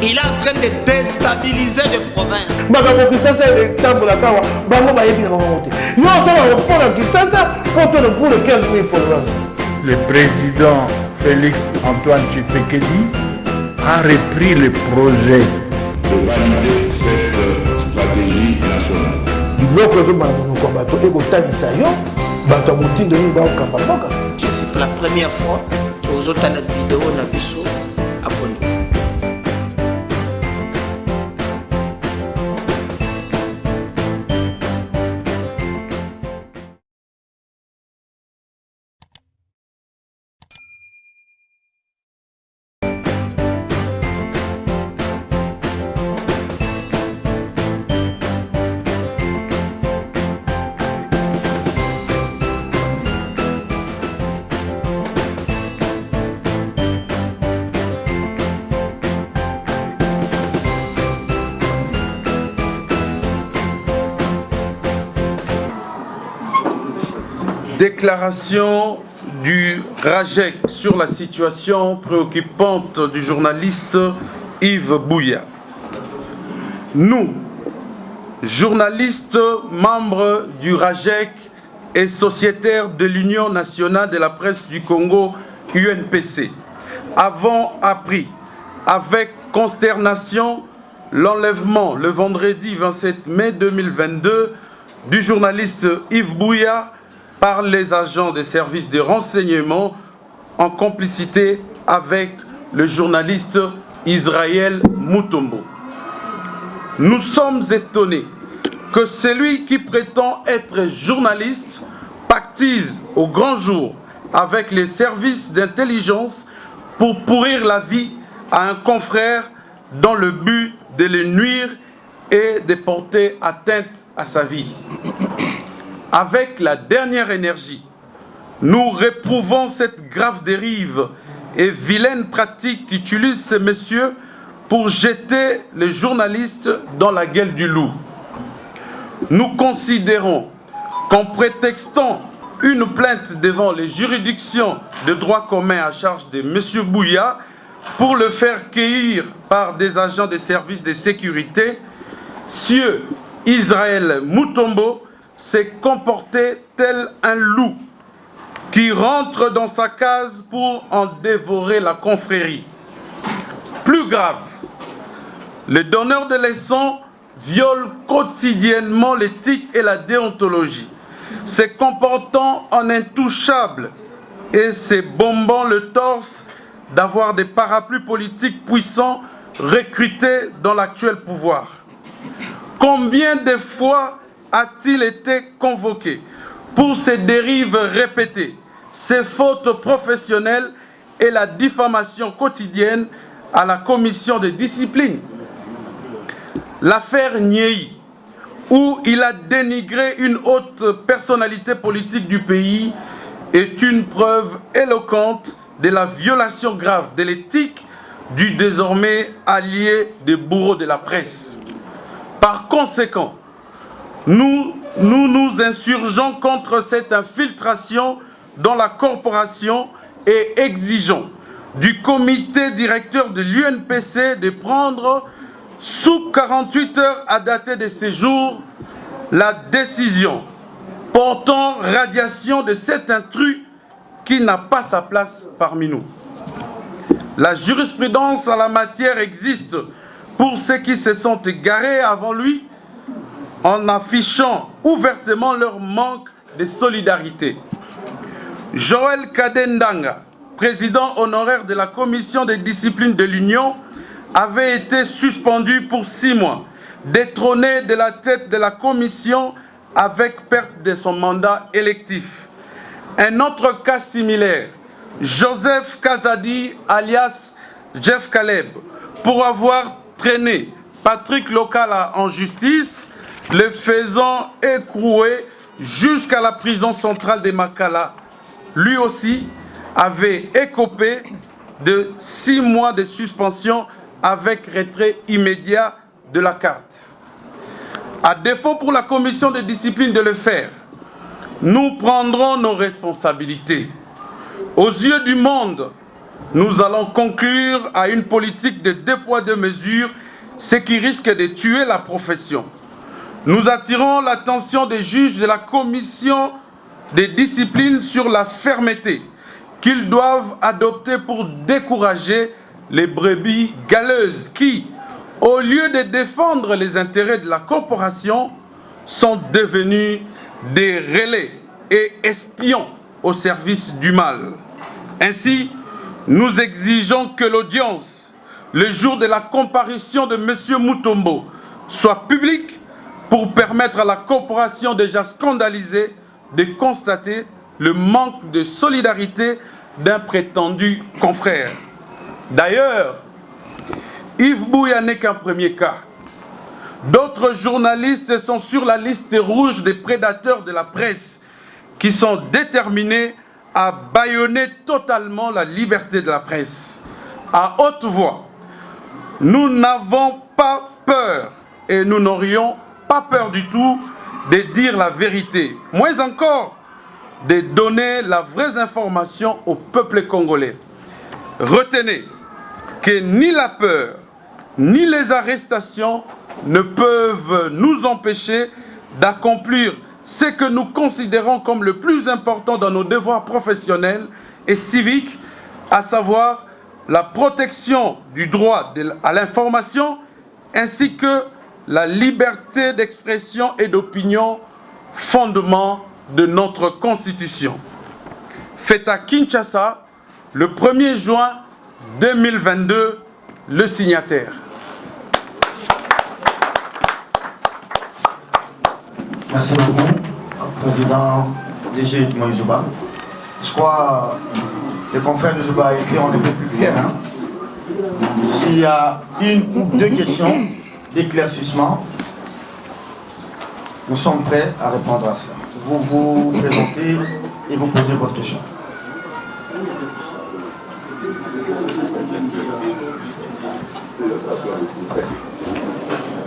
Il est en train de déstabiliser les provinces. Le président Félix Antoine Tshisekedi a repris le projet de valider cette stratégie nationale. C'est pour la première fois aux autres vidéos Nabiso abonnez-vous. Déclaration du RAJEC sur la situation préoccupante du journaliste Yves Buya. Nous, journalistes, membres du RAJEC et sociétaires de l'Union nationale de la presse du Congo, UNPC, avons appris avec consternation l'enlèvement le vendredi 27 mai 2022 du journaliste Yves Buya par les agents des services de renseignement en complicité avec le journaliste Israël Mutombo. Nous sommes étonnés que celui qui prétend être journaliste pactise au grand jour avec les services d'intelligence pour pourrir la vie à un confrère dans le but de le nuire et de porter atteinte à sa vie. Avec la dernière énergie, nous réprouvons cette grave dérive et vilaine pratique qu'utilisent ces messieurs pour jeter les journalistes dans la gueule du loup. Nous considérons qu'en prétextant une plainte devant les juridictions de droit commun à charge de M. Buya pour le faire cueillir par des agents des services de sécurité, Sieur Israël Mutombo s'est comporté tel un loup qui rentre dans sa case pour en dévorer la confrérie. Plus grave, les donneurs de leçons violent quotidiennement l'éthique et la déontologie, se comportant en intouchables et se bombant le torse d'avoir des parapluies politiques puissants recrutés dans l'actuel pouvoir. Combien de fois a-t-il été convoqué pour ces dérives répétées, ces fautes professionnelles et la diffamation quotidienne à la commission de discipline? L'affaire Niei, où il a dénigré une haute personnalité politique du pays, est une preuve éloquente de la violation grave de l'éthique du désormais allié des bourreaux de la presse. Par conséquent, nous nous insurgeons contre cette infiltration dans la corporation et exigeons du comité directeur de l'UNPC de prendre sous 48 heures à dater de ces jours la décision portant radiation de cet intrus qui n'a pas sa place parmi nous. La jurisprudence en la matière existe pour ceux qui se sont égarés avant lui en affichant ouvertement leur manque de solidarité. Joël Kadendanga, président honoraire de la commission de discipline de l'Union, avait été suspendu pour 6 mois, détrôné de la tête de la commission avec perte de son mandat électif. Un autre cas similaire, Joseph Kazadi alias Jeff Caleb, pour avoir traîné Patrick Lokala en justice, le faisant écrouer jusqu'à la prison centrale de Makala. Lui aussi avait écopé de 6 mois de suspension avec retrait immédiat de la carte. À défaut pour la commission de discipline de le faire, nous prendrons nos responsabilités. Aux yeux du monde, nous allons conclure à une politique de 2 poids 2 mesures, ce qui risque de tuer la profession. Nous attirons l'attention des juges de la commission des disciplines sur la fermeté qu'ils doivent adopter pour décourager les brebis galeuses qui, au lieu de défendre les intérêts de la corporation, sont devenus des relais et espions au service du mal. Ainsi, nous exigeons que l'audience, le jour de la comparution de M. Mutombo, soit publique pour permettre à la corporation déjà scandalisée de constater le manque de solidarité d'un prétendu confrère. D'ailleurs, Yves Buya n'est qu'un premier cas. D'autres journalistes sont sur la liste rouge des prédateurs de la presse qui sont déterminés à bâillonner totalement la liberté de la presse. À haute voix, nous n'avons pas peur et nous n'aurions pas peur du tout de dire la vérité, moins encore de donner la vraie information au peuple congolais. Retenez que ni la peur, ni les arrestations ne peuvent nous empêcher d'accomplir ce que nous considérons comme le plus important dans nos devoirs professionnels et civiques, à savoir la protection du droit à l'information ainsi que la liberté d'expression et d'opinion, fondement de notre Constitution. Fait à Kinshasa, le 1er juin 2022, le signataire. Merci beaucoup, Président DG Moïse Zouba. Je crois que le confrère de Zouba a été, on est plus clair. Hein? S'il y a 1 ou 2 questions d'éclaircissement, nous sommes prêts à répondre à ça. Vous vous présentez et vous posez votre question.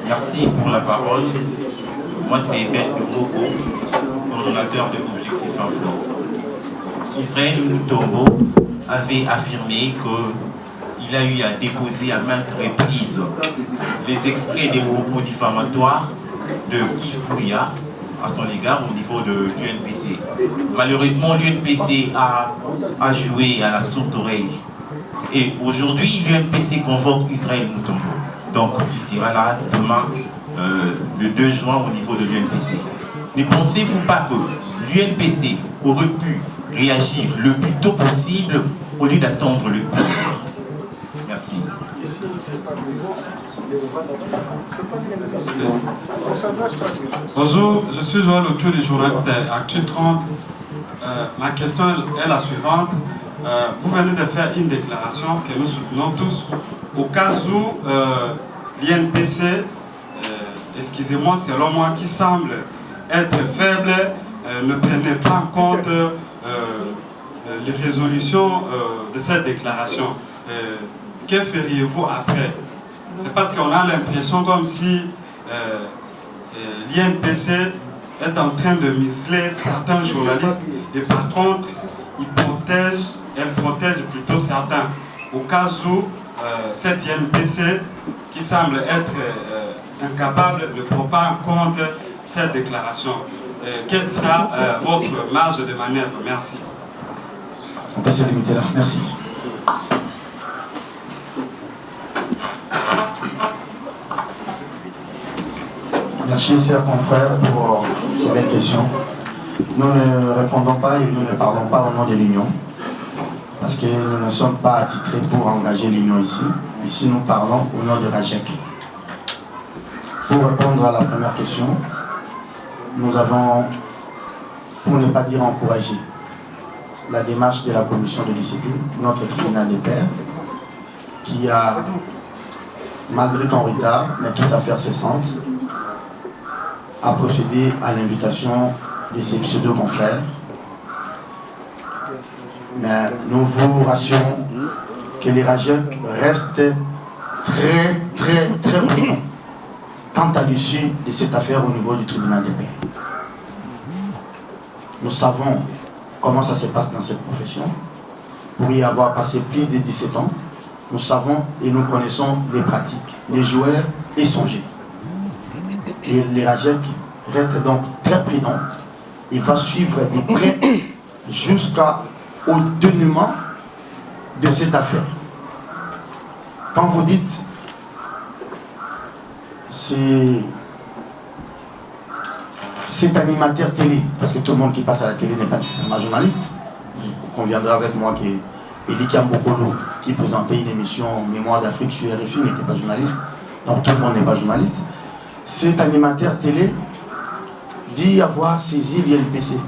Merci pour la parole. Moi, c'est Ben Touboko, coordonnateur de Objectif Info. Israël Mutombo avait affirmé qu'il a eu à déposer à maintes reprises les extraits des propos diffamatoires de Yves Buya à son égard au niveau de l'UNPC. Malheureusement, l'UNPC a joué à la sourde oreille. Et aujourd'hui, l'UNPC convoque Israël Mutombo. Donc, il sera là demain, le 2 juin, au niveau de l'UNPC. Ne pensez-vous pas que l'UNPC aurait pu réagir le plus tôt possible au lieu d'attendre le pire? Merci. Bonjour, je suis Joël Otu, le journaliste Actu 30. Ma question est la suivante. Vous venez de faire une déclaration que nous soutenons tous. Au cas où l'INPC, excusez-moi, selon moi, qui semble être faible, ne prenait pas en compte les résolutions de cette déclaration. Que feriez-vous après? C'est parce qu'on a l'impression comme si l'INPC est en train de museler certains journalistes et par contre, elle protège plutôt certains. Au cas où cette INPC, qui semble être incapable, ne prend pas en compte cette déclaration. Quelle sera votre marge de manœuvre? Merci. On peut se limiter là. Merci. Merci, chers confrères, pour ces belles questions. Nous ne répondons pas et nous ne parlons pas au nom de l'Union, parce que nous ne sommes pas attitrés pour engager l'Union ici. Ici, nous parlons au nom de RAJEC. Pour répondre à la première question, nous avons, pour ne pas dire encouragé, la démarche de la commission de discipline, notre tribunal des pairs, qui a, malgré ton retard, mais tout à fait cessante, a procédé à l'invitation de ces pseudo-confrères. Mais nous vous rassurons que les RAJEC restent très prudents quant à l'issue de cette affaire au niveau du tribunal des pairs. Nous savons comment ça se passe dans cette profession. pour y avoir passé plus de 17 ans, nous savons et nous connaissons les pratiques, les joueurs échangés. Et les RAGEC reste donc très prudent. Il va suivre de près jusqu'au dénouement de cette affaire. Quand vous dites cet animateur télé, parce que tout le monde qui passe à la télé n'est pas nécessairement journaliste, vous conviendrez avec moi qu'Eli Kiambokolo, qui présentait une émission Mémoire d'Afrique sur RFI, n'était pas journaliste, donc tout le monde n'est pas journaliste. Cet animateur télé dit avoir saisi l'INPC.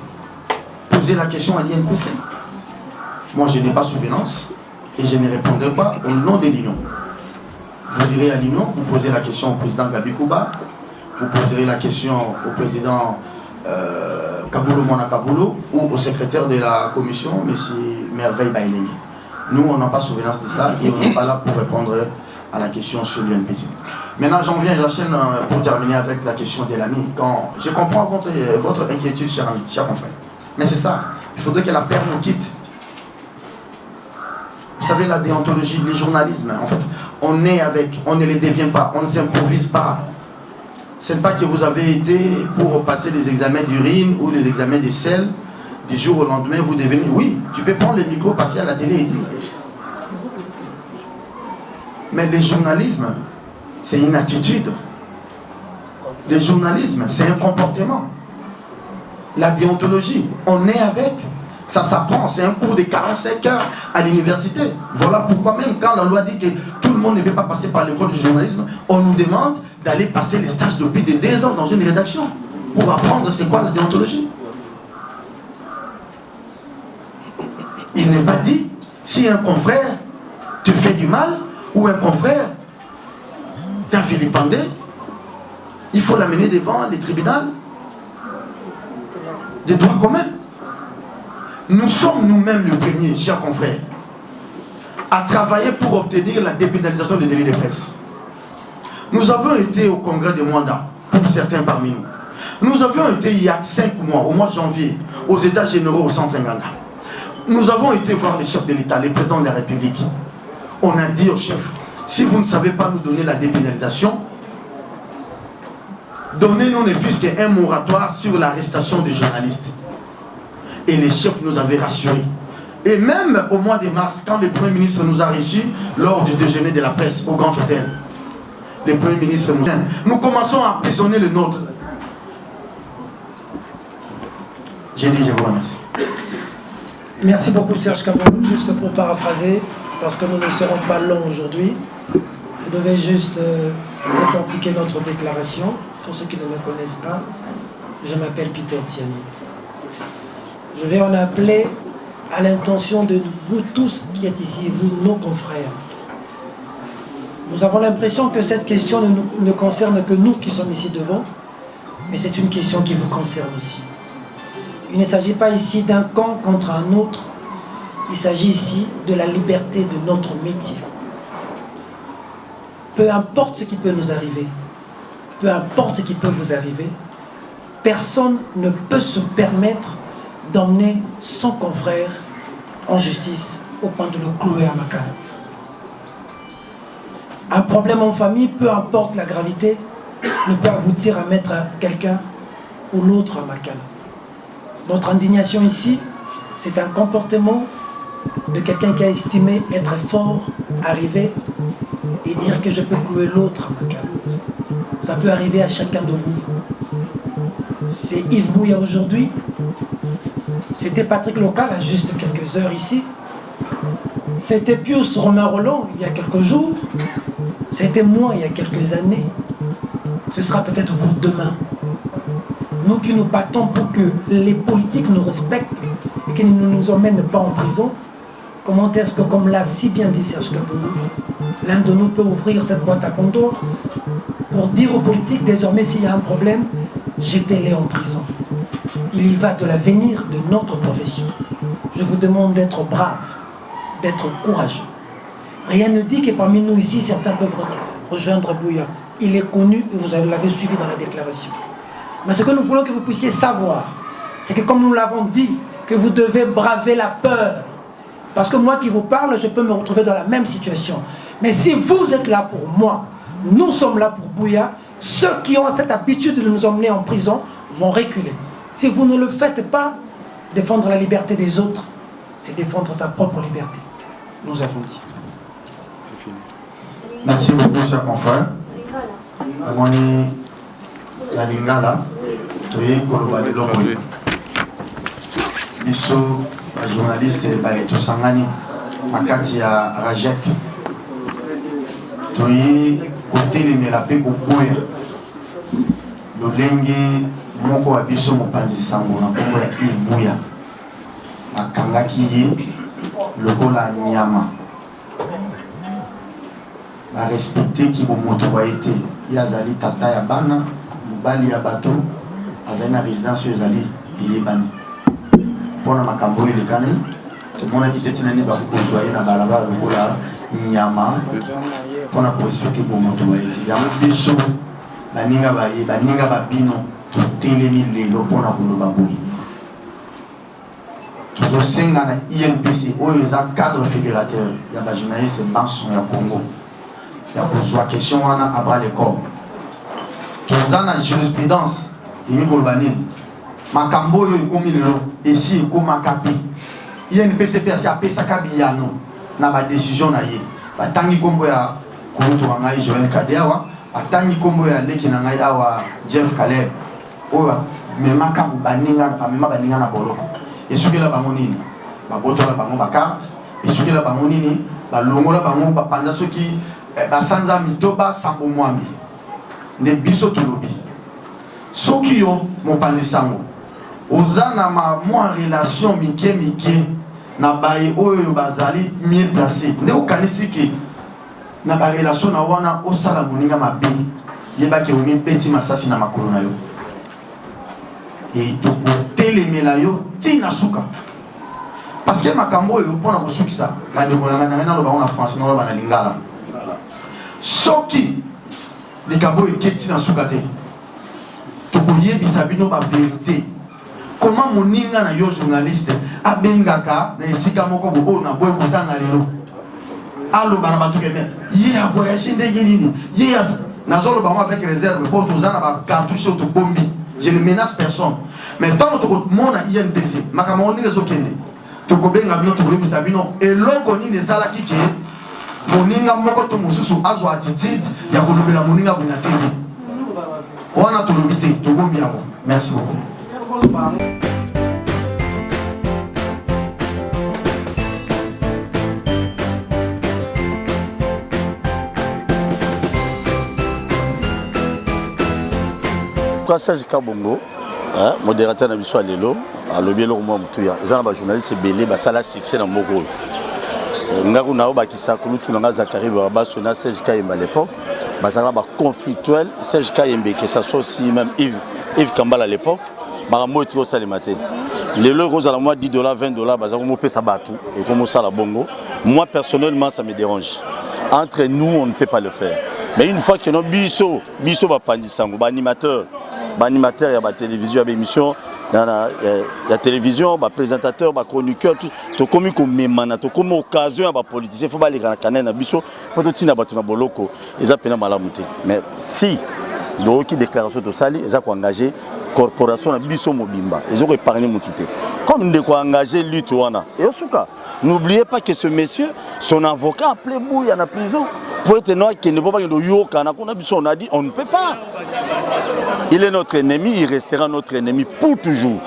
Posez la question à l'INPC. Moi, je n'ai pas souvenance et je ne répondrai pas au nom de l'Union. Vous irez à l'Union, vous posez la question au président Gabi Kouba, vous poserez la question au président Kaboulou Mona Kaboulou ou au secrétaire de la commission, M. Merveille Baïlé. Nous, on n'a pas souvenance de ça et on n'est pas là pour répondre à la question sur l'UNPC. Maintenant, j'enchaîne pour terminer avec la question de l'ami. Je comprends votre inquiétude, cher ami, cher confrère. Mais c'est ça, il faudrait que la paix nous quitte. Vous savez, la déontologie, le journalisme, en fait, on est avec, on ne les devient pas, on ne s'improvise pas. Ce n'est pas que vous avez été pour passer des examens d'urine ou des examens de sel, du jour au lendemain, vous devenez... Oui, tu peux prendre le micro, passer à la télé et dire. Mais le journalisme, c'est une attitude. Le journalisme, c'est un comportement. La déontologie, on est avec. Ça s'apprend, c'est un cours de 45 heures à l'université. Voilà pourquoi même quand la loi dit que tout le monde ne peut pas passer par l'école du journalisme, on nous demande d'aller passer les stages depuis des 2 ans dans une rédaction pour apprendre c'est quoi la déontologie. Il n'est pas dit, si un confrère te fait du mal, ou un confrère t'a vilipendé, il faut l'amener devant les tribunaux des droits communs. Nous sommes nous-mêmes les premiers, chers confrères, à travailler pour obtenir la dépénalisation des délits de presse. Nous avons été au congrès de Mwanda, pour certains parmi nous. Nous avions été il y a 5 mois, au mois de janvier, aux États généraux au centre Nganda. Nous avons été voir les chefs de l'État, les présidents de la République. On a dit au chef, si vous ne savez pas nous donner la dépénalisation, donnez-nous ne fût-ce qu'un moratoire sur l'arrestation des journalistes. Et les chefs nous avaient rassurés. Et même au mois de mars, quand le Premier ministre nous a reçus lors du déjeuner de la presse au Grand Hôtel, le Premier ministre nous commençons à emprisonner le nôtre. J'ai dit, je vous remercie. Merci beaucoup Serge Kaboulou, juste pour paraphraser, parce que nous ne serons pas longs aujourd'hui. Je devais juste décortiquer notre déclaration. Pour ceux qui ne me connaissent pas, je m'appelle Peter Tiani. Je vais en appeler à l'intention de vous tous qui êtes ici, vous, nos confrères. Nous avons l'impression que cette question ne concerne que nous qui sommes ici devant, mais c'est une question qui vous concerne aussi. Il ne s'agit pas ici d'un camp contre un autre, il s'agit ici de la liberté de notre métier. Peu importe ce qui peut nous arriver, peu importe ce qui peut vous arriver, personne ne peut se permettre d'emmener son confrère en justice au point de le clouer à Makala. Un problème en famille, peu importe la gravité, ne peut aboutir à mettre quelqu'un ou l'autre à Makala. Notre indignation ici, c'est un comportement de quelqu'un qui a estimé être fort, arriver et dire que je peux clouer l'autre à Makala. Ça peut arriver à chacun de vous. C'est Yves Bouya aujourd'hui. C'était Patrick Local à juste quelques heures ici. C'était Pius Romain Roland il y a quelques jours. C'était moi il y a quelques années. Ce sera peut-être vous demain. Nous qui nous battons pour que les politiques nous respectent et qu'ils ne nous emmènent pas en prison, comment est-ce que, comme l'a si bien dit Serge Kaboulou, l'un de nous peut ouvrir cette boîte à Pandore pour dire aux politiques désormais s'il y a un problème, jetez-les en prison. Il y va de l'avenir de notre profession. Je vous demande d'être brave, d'être courageux. Rien ne dit que parmi nous ici, certains peuvent rejoindre Bouya. Il est connu et vous l'avez suivi dans la déclaration. Mais ce que nous voulons que vous puissiez savoir, c'est que comme nous l'avons dit, que vous devez braver la peur. Parce que moi qui vous parle, je peux me retrouver dans la même situation. Mais si vous êtes là pour moi, nous sommes là pour Bouya, ceux qui ont cette habitude de nous emmener en prison vont reculer. Si vous ne le faites pas, défendre la liberté des autres, c'est défendre sa propre liberté. Nous avons dit. C'est fini. Merci beaucoup, chers confrères. On est la Lingala, Toye Kolobalelo Boye. Biso, la journaliste, Baeto Sangani, Makati à Rajek. Toye côté les Mélapé Boya. Lolenge, Moko Abiso Mopanzi Sango, Nakongo ya Ibuya. Makangaki ye, Lokola Nyama. La respecter qui vous moto été. Yazali tata ya bana, mobali ya bato, avec la résidence Yazali, il est banni. Pour la makambo et le canne, tout le monde a quitté Tinani Bakou pour jouer dans Balaba, le Gola, Nyama, pour la respecter pour moto été. Yamu Bisso, Baninga Baye, Baninga Babino, tout télémi le pour la boule Baboui. Toujours 5 ans INPC, où il y a 4 fédérateurs, il y a des journalistes, c'est Banson, il y a Congo. Il y a besoin de questions à bras le corps. Tous la jurisprudence, il y a une urbanine. Makambo yo ikomi lelo, ici ikoma kapi. Il y a une PCPC à Pesakabiano, na ba décision na ye. Batangi kombo ya Kuruto Wangai Joël Kadewa, batangi kombo ya Leki na ngai awa Jeff Caleb. Oya, mema kamu baninga, mema baninga na bolo. Esukela bango nini? Babotola bango ba carte, esukela bango nini? Ba longola bango ba panda soki basanza mitoba sambo mwami ne biso tolobi soki yo mopanzi sango ozana ma moi relation mike na baye oyo bazali mieux placé ne okanisi ke na ba relation na wana osala moninga mabe yeba ke omi peti masasi na makolo na yo et to telemela yo tina suka parce que makambo yo pona kosukisa ba de kolanga na lo ba on France na lo ba na lingala soki likambo eketi na suka te tokoyebisa bino ba vérité comment moninga na yo journaliste abengaka na esika moko bo na boye kotanga lelo aloba na bato kebe ye a voyagé ndenge nini ye a nazoloba moi avec réserve pour tozana ba cartouche to bombi je ne menace personne mais tant que mona INPC makambo ndenge zokende tokobenga bino tokoyebisa bino eloko nini ezalaki ke moninga moko to mosusu azwa attitude ya kolobela moninga buna TV wana tolobi te tobombi yango. Merci beaucoup. Kwa Serge Kabongo, modérateur na biso alelo alobi eloko mwa mutuya eza na ba journaliste ebele basala succès na moko ngaku nao bakisa kulutu na Zakari Babaso na Serge Kayemba à l'époque basala ba conflictuel Serge Kayembe que ça soit aussi même Yves Kambala à l'époque barambo etiko salimate lelo ko za moi $10 $20 bazako mo pesa batu et comme ça la bongo moi personnellement ça me dérange entre nous on ne peut pas le faire mais une fois que nos biso ba pandisango ba animateur il y a la télévision, il y a l'émission, il y a la télévision, il y a présentateur, il y a chroniqueur, tout comme comme occasion, il y a politicien, il faut aller dans la canne, il y a biso, il faut tenir dans boloko, ils ont peine malamuté. Mais si donc qui déclaration de sali, ils ont engagé corporation na biso mobimba, ils ont épargné mon quitté. Comme ils ont engagé lutte wana. Et au souka, n'oubliez pas que ce monsieur, son avocat appelé Bouya en prison. Pour être noir qui ne peut pas on a dit on ne peut pas. Il est notre ennemi, il restera notre ennemi pour toujours.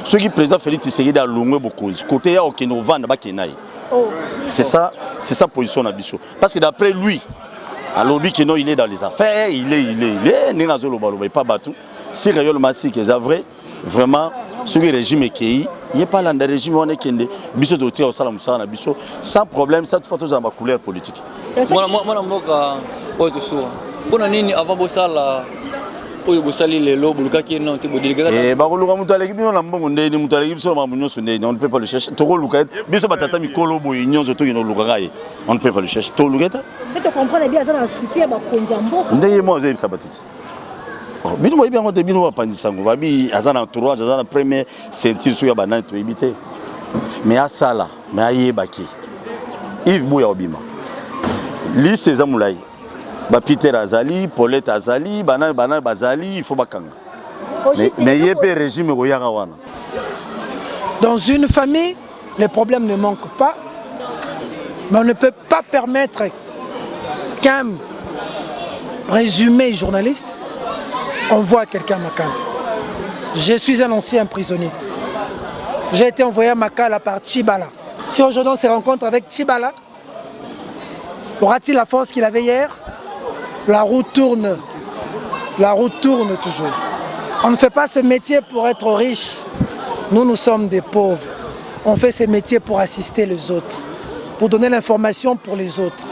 Ce qui président Félix Tshisekedi a longué beaucoup. Côté ya Okenova na bakenai. C'est ça position na biso. Parce que d'après lui, à lobby que non il est dans les affaires, il est n'engazolo baloba pas batou. Si réellement c'est que c'est vrai, vraiment ce régime est qui il n'y a pas là dans le régime on est qui biso de tirer au salam na biso sans problème cette photo dans ma couleur politique. Moi mboka oyo soa. Pona nini avant bosala oyo bosali lelo bulukaki non te bodilika eh ba koluka mutu aleki bino na mbongo ndeni mutu aleki biso ma munyo sonde on ne peut pas le chercher to koluka biso batata mikolo boy nyonzo to yino luka kai on ne peut pas le chercher to luketa c'est te comprendre bien ça dans soutien ba kondia mboko ndeye mo zeli sabatiki bino boyebi yango te bino bapandisango babi aza na entourage aza na premier ceinture soki ya banani toyebi te mais à Sala, mais à Yébaki. Yves Bouya Obima. Liste Zamoulaï. Peter Azali, Paulette Azali, Bana Bazali, il faut bakanga. Mais il y a un régime. Dans une famille, les problèmes ne manquent pas, mais on ne peut pas permettre qu'un résumé journaliste envoie quelqu'un à Makala. Je suis un ancien prisonnier. J'ai été envoyé à Makala par Tchibala. Si aujourd'hui on se rencontre avec Tchibala, aura-t-il la force qu'il avait hier? La roue tourne toujours. On ne fait pas ce métier pour être riche. Nous sommes des pauvres. On fait ce métier pour assister les autres, pour donner l'information pour les autres.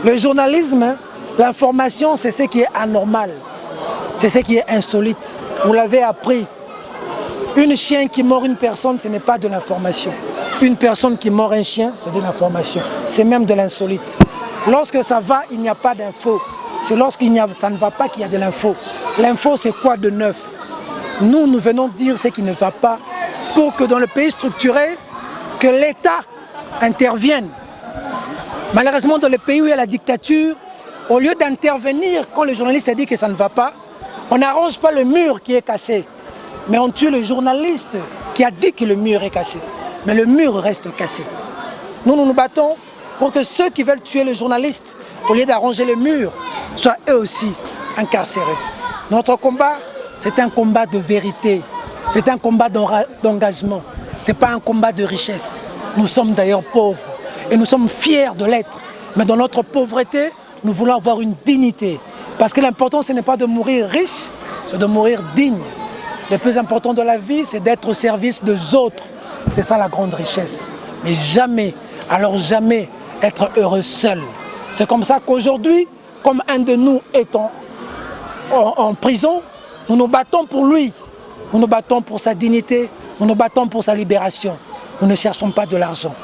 Le journalisme, l'information, c'est ce qui est anormal. C'est ce qui est insolite. Vous l'avez appris. Une chien qui mord une personne, ce n'est pas de l'information. Une personne qui mord un chien, c'est de l'information. C'est même de l'insolite. Lorsque ça va, il n'y a pas d'info. C'est lorsque ça ne va pas qu'il y a de l'info. L'info, c'est quoi de neuf? Nous venons dire ce qui ne va pas pour que dans le pays structuré, que l'État intervienne. Malheureusement, dans les pays où il y a la dictature, au lieu d'intervenir quand le journaliste a dit que ça ne va pas, on n'arrange pas le mur qui est cassé. Mais on tue le journaliste qui a dit que le mur est cassé. Mais le mur reste cassé. Nous nous battons pour que ceux qui veulent tuer le journaliste, au lieu d'arranger le mur, soient eux aussi incarcérés. Notre combat, c'est un combat de vérité. C'est un combat d'engagement. Ce n'est pas un combat de richesse. Nous sommes d'ailleurs pauvres et nous sommes fiers de l'être. Mais dans notre pauvreté, nous voulons avoir une dignité. Parce que l'important, ce n'est pas de mourir riche, c'est de mourir digne. Le plus important de la vie, c'est d'être au service des autres. C'est ça la grande richesse. Mais jamais, alors jamais, être heureux seul. C'est comme ça qu'aujourd'hui, comme un de nous est en prison, nous nous battons pour lui. Nous nous battons pour sa dignité, nous nous battons pour sa libération. Nous ne cherchons pas de l'argent.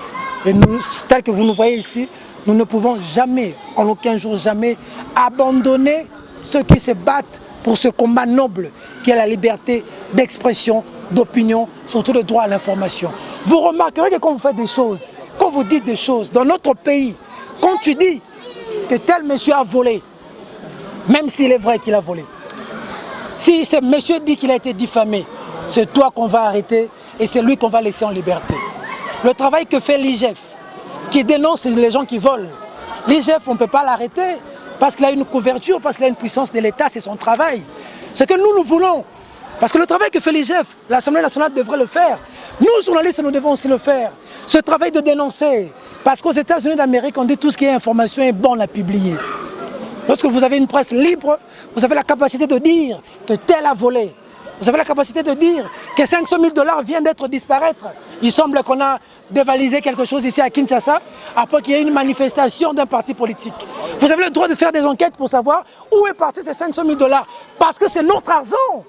Et nous, tel que vous nous voyez ici, nous ne pouvons jamais, en aucun jour jamais, abandonner ceux qui se battent pour ce combat noble qui est la liberté d'expression, d'opinion, surtout le droit à l'information. Vous remarquerez que quand vous faites des choses, quand vous dites des choses, dans notre pays, quand tu dis que tel monsieur a volé, même s'il est vrai qu'il a volé, si ce monsieur dit qu'il a été diffamé, c'est toi qu'on va arrêter et c'est lui qu'on va laisser en liberté. Le travail que fait l'IGF, qui dénonce les gens qui volent, l'IGF, on ne peut pas l'arrêter parce qu'il a une couverture, parce qu'il a une puissance de l'État, c'est son travail. Ce que nous voulons, parce que le travail que fait l'IGF, l'Assemblée nationale devrait le faire. Nous, journalistes, nous devons aussi le faire. Ce travail de dénoncer, parce qu'aux États-Unis d'Amérique, on dit tout ce qui est information est bon à publier. Lorsque vous avez une presse libre, vous avez la capacité de dire que tel a volé. Vous avez la capacité de dire que 500 000 $ viennent d'être disparaître. Il semble qu'on a dévalisé quelque chose ici à Kinshasa après qu'il y ait une manifestation d'un parti politique. Vous avez le droit de faire des enquêtes pour savoir où est parti ces 500 000 $ parce que c'est notre argent.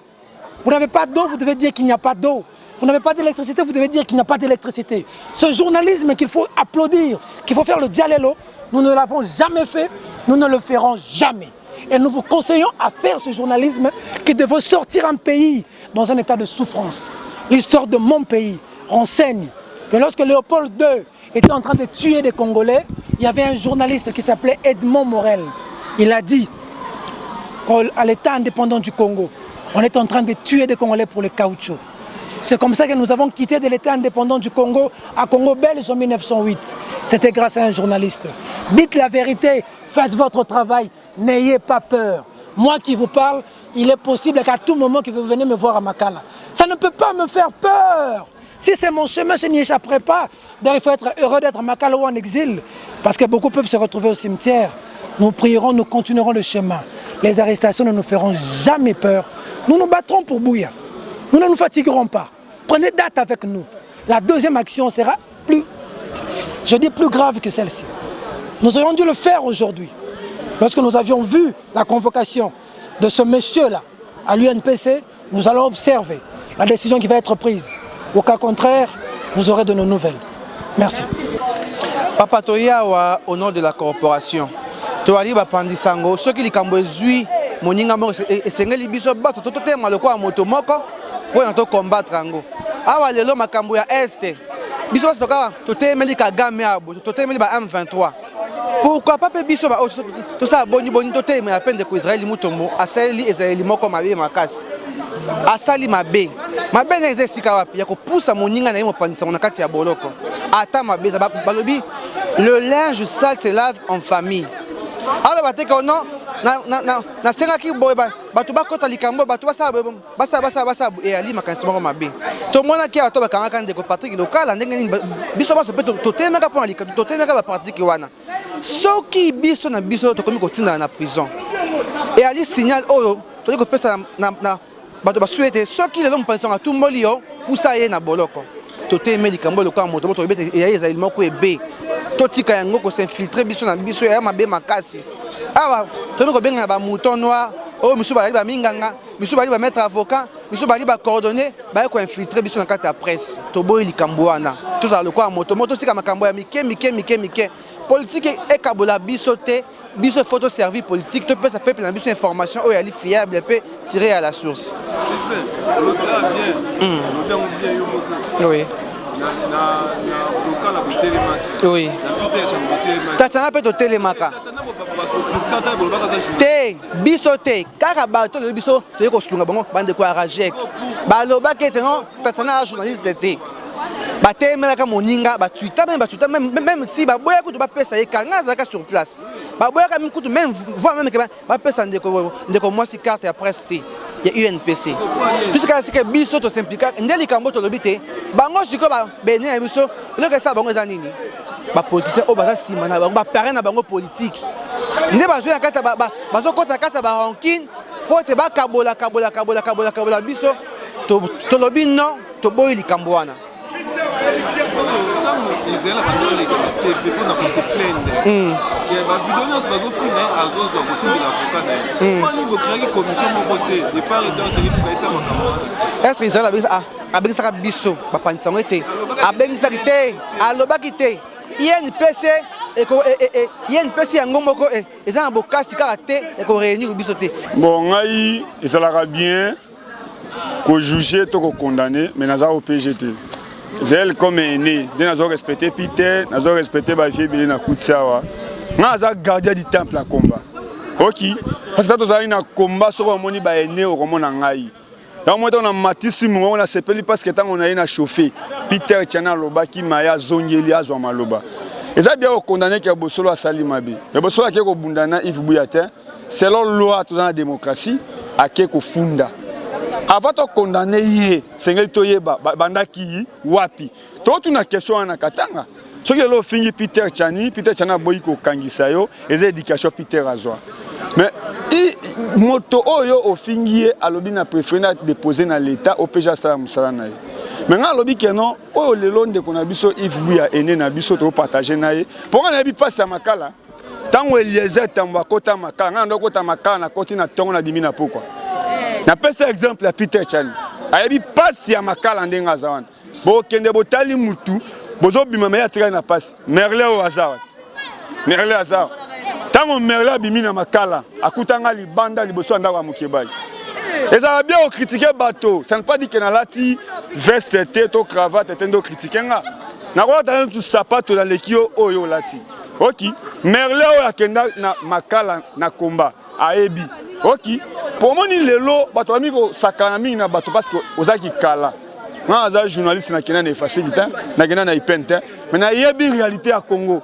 Vous n'avez pas d'eau, vous devez dire qu'il n'y a pas d'eau. Vous n'avez pas d'électricité, vous devez dire qu'il n'y a pas d'électricité. Ce journalisme qu'il faut applaudir, qu'il faut faire le dialélo, nous ne l'avons jamais fait, nous ne le ferons jamais. Et nous vous conseillons à faire ce journalisme qui devait sortir un pays dans un état de souffrance. L'histoire de mon pays renseigne que lorsque Léopold II était en train de tuer des Congolais, il y avait un journaliste qui s'appelait Edmond Morel. Il a dit qu'à l'état indépendant du Congo, on est en train de tuer des Congolais pour le caoutchouc. C'est comme ça que nous avons quitté de l'état indépendant du Congo à Congo belge en 1908. C'était grâce à un journaliste. Dites la vérité, faites votre travail, n'ayez pas peur. Moi qui vous parle, il est possible qu'à tout moment que vous venez me voir à Makala. Ça ne peut pas me faire peur. Si c'est mon chemin, je n'y échapperai pas. D'ailleurs, il faut être heureux d'être à Makala ou en exil, parce que beaucoup peuvent se retrouver au cimetière. Nous prierons, nous continuerons le chemin. Les arrestations ne nous feront jamais peur. Nous nous battrons pour Bouya. Nous ne nous fatiguerons pas. Prenez date avec nous. La deuxième action sera plus grave que celle-ci. Nous aurions dû le faire aujourd'hui. Lorsque nous avions vu la convocation de ce monsieur-là à l'UNPC, nous allons observer la décision qui va être prise. Au cas contraire, vous aurez de nos nouvelles. Merci. Papa Toya, au nom de la corporation, Toali Bapandisango, ceux qui les moninga et sengeli biso baso toto te maloko a moto moko pour combattre ango. Awa lelo makambo ya este biso toka totemeli Kagame abo totemeli ba M23 pourquoi pas pe biso ba to ça boni totemeli à peine de Israël mutombo asali Israël moko mabe makasi asali mabe na ezesika wapi ya kopusa moninga na ye mopanisa na kati ya boloko ata mabe balobi le linge sale se lave en famille alors bateka ono na sengaki boye bato bakota likambo bato basa e ali makanisi moko mabe tomona ki bato bakangaka ndeko Patrick lokala ndenge nini biso baso pe totemeka pona likambo totemeka ba pratique wana soki biso na biso tokomi kotinda na prison e ali signal oyo toli kopesa na bato basuete soki lelo mopanisi nga tumboli yo pusa ye na boloko totemeli likambo lokala moto moto bete e ezali moko ebe totika yango ko s'infiltrer biso na biso ya mabe makasi awa tomi ko benga ba mouton noir o misu bali ba minganga misu bali ba mettre avocat misu bali ba coordonner ba ko infiltrer biso na kati ya presse to boyi likambo wana to za lokwa moto sika makambo ya mike politique e kabola biso te biso photo servir politique to pesa peuple na biso information o ya li fiable pe tirer à la source oui oui tatana pe to telemaka te biso te kaka bato le biso to ko sunga bango bande ko rajek baloba ke te non tatana journaliste te batemelaka moninga batuita même si baboya kutu bapesa ye kanga zaka sur place baboya ka mikutu même voix même que bapesa ndeko moi si carte ya presse te ya UNPC jusqu'à ce que biso to s'impliquer ndeli kambo to lobité bango siko ba benia biso le que ça bango za nini ba politicien o baza sima na bango ba parrain na bango politique nde bazo ya kata bazo kota kasa ba rancune pote ba kabola biso to lobi non to boyi likambo wana est-ce que Israël a bengisaka biso bapandisango ete abengisaki te alobaki te INPC yango moko eza na bokasi kaka te ekoréunir biso te bon ngai ezalaka bien kojuge to kokondamne mais naza opg te Israël comme aîné, nous avons respecté Peter, nous avons respecté Bafie Billy na Koutiawa. Nous avons gardien du temple à combat. Ok, parce que nous avons un combat sur le moni ba aîné au roman nangai. Dans moi on a matissime, on a sepeli parce que tant on a une chauffé. Peter Chana Loba qui maya zongeli azwa maloba. Et ça bien condamné que Bosolo a sali mabe. Mais Bosolo qui ko bundana Yves Bouyata, selon loi toute la démocratie, a qui ko funda. Avant de condamner, c'est bandaki wapi. Toi, tu as une question à Nakatanga. Ce qui est là, fini Peter Chana Boyko Kangisayo, et c'est l'éducation Peter Azwa. Mais, moto oyo au fini, à l'objet n'a préféré déposer dans l'État au PJ Salam Salanaï. Maintenant, l'objet qui est non, au le long de Konabiso, Yves Bouya est né, Nabiso, to partager naï. Pourquoi n'a pas à Makala? Tant où il y a un kota Makala, on a kota Makala, na koti na tongo na dimina pourquoi? Na pesa exemple ya Peter Chani. Ayabi pasi ya makala ndenga zawana. Bo kende botali mutu, bozo bima ya tra na pasi. Merle o azawat. Merle azaw. Tango merle bimi na makala, akutanga libanda liboso anda wa mukebali. Ezala bien o critiquer bateau, ça ne pas dire que na lati veste tête to cravate tendo critiquer nga. Na kwa ta tu sapato na lekio oyo lati. OK. Merle o akenda na makala na komba aebi. OK. Pour moi, les lots, bato amiko sakanami na bato parce que ozaki kala. Moi, as journaliste na kena na facilité, na kena na ipente, mais na yebi réalité à Congo.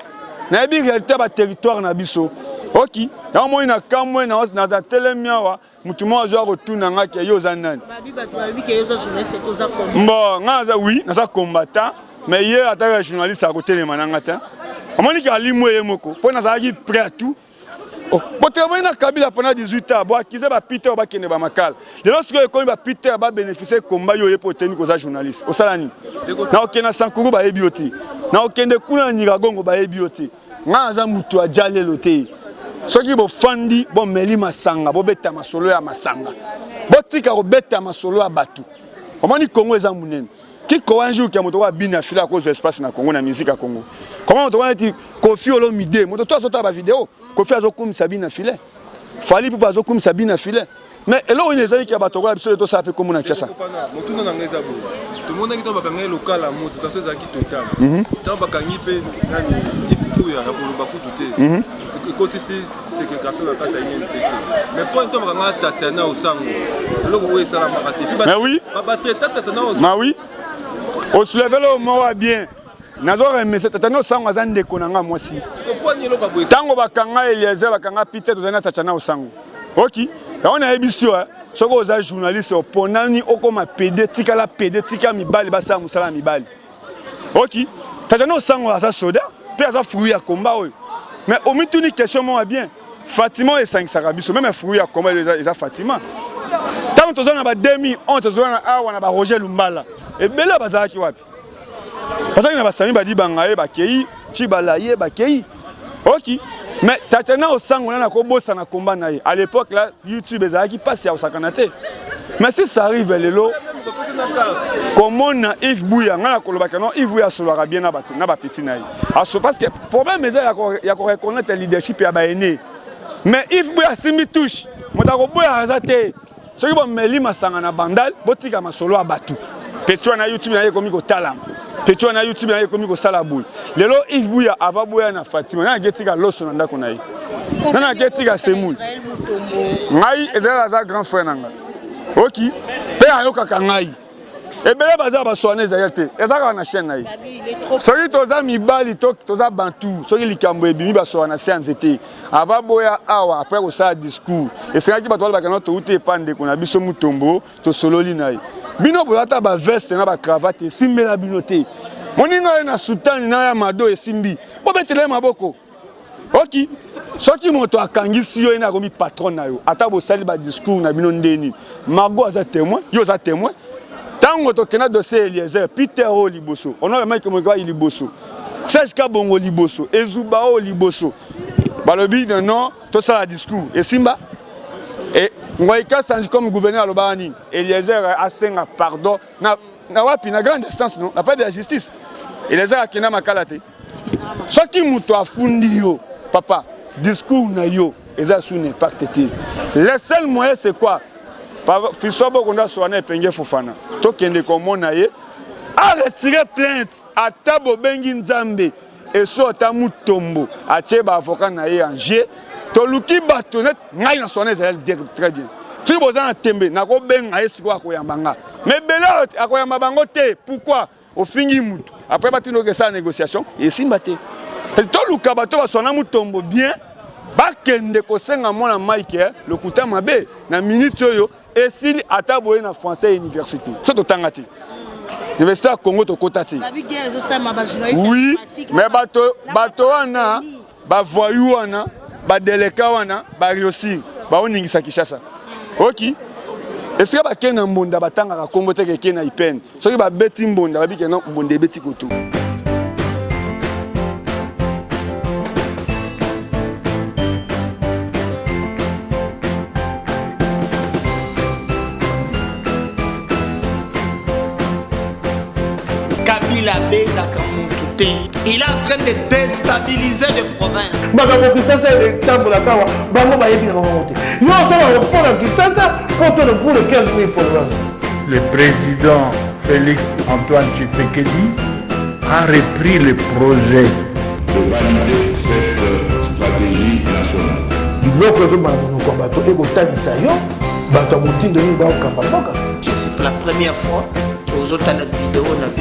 Na yebi réalité ba territoire na biso. OK. Ya moi na kamwe na telemia wa mutu mo azo retourna ngaki yo zanani. Babi ke yo journaliste to za combattant. Bon, ngaza oui, na za combattant, mais hier ataka journaliste à côté les manangata. Amoni ki ali moye moko, po na za ki prêt à tout. Bon, travailler dans Kabila pendant 18 ans, bon, qui va Peter ba kene ba makal. Lorsque il va Peter ba bénéficier combat yo pour tenir aux journalistes. Au salani. Na okena sankuru ba ebioti. Na okende kuna nyiragongo ba ebioti. Nga za mutu ajale lote. Soki bo fandi bo meli masanga, bo beta masolo ya masanga. Bo tika ko beta masolo ya batu. Omani Congo eza munene. Qui un jour qui a moto wa bina fila à cause de l'espace na Congo na musique à Congo. Comment on dit Kofi Olomide, moto toi sota ba vidéo, Kofi azokum sabina filet. Fali pour azokum sabina filet. Mais là on est qui a bato la biso to ça fait comme na chassa. tout le monde qui tombe à local à Mouti, parce que c'est qui total. Tant que Kangi peut, il y a beaucoup de côté ségrégation de la carte mais pour un temps Tatiana au sang le ça la mais oui mais oui au soulever le mot bien nazor mais c'est Tatiana au sang azan de konanga moi si tango bakanga Eliezer bakanga Peter tozana Tatiana au sang OK on a émission soko oza journaliste oponani okoma PD tika la PD tika mibali basa musala mibali OK Tatiana au sang asa soda pe asa fruit ya combat oyo. Mais au milieu d'une question, moi bien, Fatima et 5 Sarabiso, même un fruit à comment ils ont Fatima. Tant que tu as 2000, on te zone à on a Roger Lumbala. Et Bella Bazaki Wapi. Parce que Sami Badi Bangae, Bakei, Chibalaye, Bakei. Ok. Mais Tatiana au sang, on a un combo sans un combat. À l'époque, là, YouTube et Zaki passent à Sakanate. Mais si ça arrive, les lots, comment Yves Bouya, Yves Bouya sur l'Arabien n'a pas petit naï. Parce que le problème est qu'il y a reconnaître le leadership et abainer. Mais Yves Bouya si mi touche, moi d'accord Bouya azate. Ce qui va me lire ma sangana bandal, botika ma solo abatu. Petro na YouTube na yekomi ko talam. Petro na YouTube na yekomi ko salabouy. Le lot Yves Bouya ava Bouya na Fatima na getika loso na ndako na ye. Na getika semoul. Ngai ezala za grand frère nanga. OK. Pe ayoka kangai. Ebele baza ba soigner zayate. Ezaka na chaîne na ye. Soki toza mibali toza bantu, soki likambo ebimi ba soigner séance été. Ava Boya awa après ko sa discours. Et c'est qui ba to ba kana to ute pande ko na biso mutombo to sololi na ye. Bino bolata ba veste na ba cravate simbela binote. Moninga na sultan na ya mado esimbi. Bo betele maboko. OK. Soki moto akangisi yo ina komi patron na yo. Ata bo sali ba discours na bino ndeni. Mago aza témoin, yo za témoin. Tango to kena dossier Eliezer, Peter o liboso. On a même comme quoi il liboso. Serge Bongo liboso, Ezuba o liboso. Balobi non, tout ça la discours. Et Simba et Ngoïka Sanji comme gouverneur à l'Obani, Eliezer a senga pardon. Na wapi na grande instance non, n'a pas de la justice. Eliezer a kena makalate. Soki muto afundi yo, papa, discours na yo, eza sous n'impact. Le seul moyen c'est quoi? Fisobo konda soane penge Fofana. To kende komona ye a retiré plainte à Tabo Bengi Nzambe et so ta mutombo a tcheba avocat na ye en G. To luki batonet ngai na soane za très bien. Tu boza na tembe na ko benga ye siko akoyambanga. Mais bela akoyamba bango te. Pourquoi? Au fingi mutu. Après batino que ça négociation et simbate. To luka bato ba soana mutombo bien. Bakende kosenga mona Mike le kuta mabe na minute yo et si ataboye na français université so to tangati université à Congo to kotati oui mais bato wana ba voyou wana ba deleka wana ba réussir ba oningisa Kinshasa OK est-ce que ba kena mbonda batanga ka Congo te ke kena ipen soki ba beti mbonda ba bikena mbonde beti koto. Il est en train de déstabiliser les provinces. Le président Félix Antoine Tshisekedi a repris le projet de valider cette stratégie nationale. C'est pour la première fois que vous avez une vidéo dans le